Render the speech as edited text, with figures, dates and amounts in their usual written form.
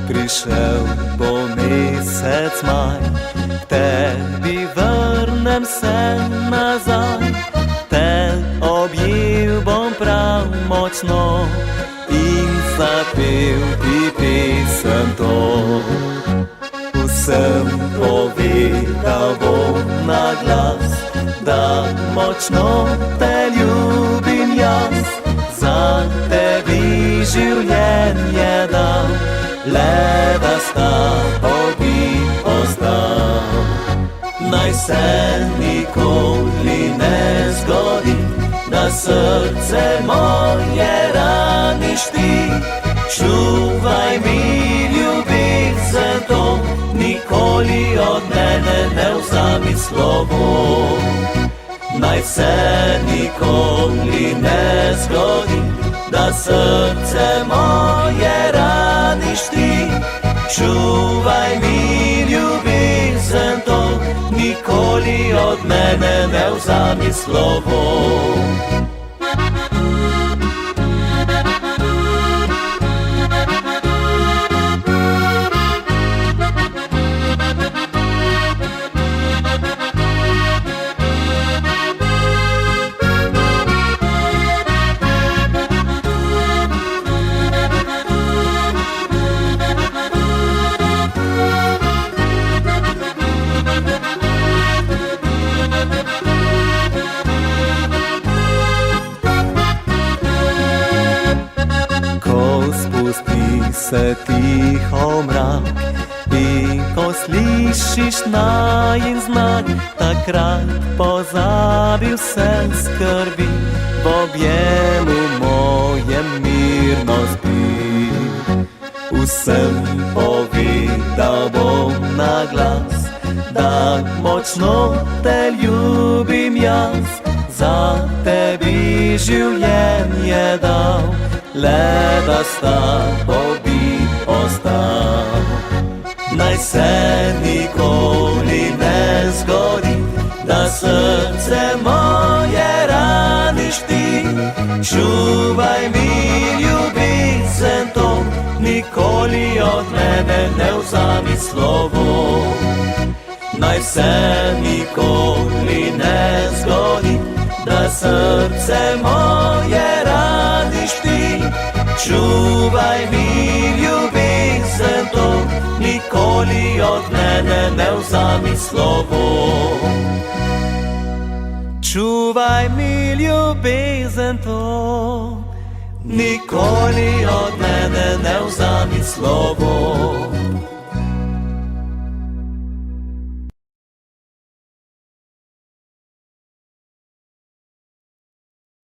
prišel bo mesec maj, k tebi vrnem se nazaj. Te objel bom prav močno in zapel ti pesem to. Vsem povedal bom na glas, da močno te ljubim jaz. Za tebi življenje dam, le da s tabo bi ostal. Naj se nikoli ne zgodi, da srce moje raniš ti. Čuvaj mi ljubezen to, nikoli od mene ne vzami slovo. Naj se nikoli ne zgodi, da srce moje raniš ti. Čuvaj mi ljubezen to, nikoli od mene ne vzami slovo. Spusti se tiho mrak in ko slišiš najin znak, takrat pozabi vse skrbi, v objemu mojem mirno spi. Vsem povedal bom na glas, da močno te ljubim jaz. Za tebi življenje dal, le da s tabo bi ostal. Naj se nikoli ne zgodi, da srce moje raniš ti. Čuvaj mi ljubezen to, nikoli od mene ne vzami slovo. Naj se nikoli ne zgodi, da srce moje raniš ti. Čuvaj mi ljubezen to, nikoli od mene ne vzami slovo. Čuvaj mi ljubezen to, nikoli od mene ne vzami slovo.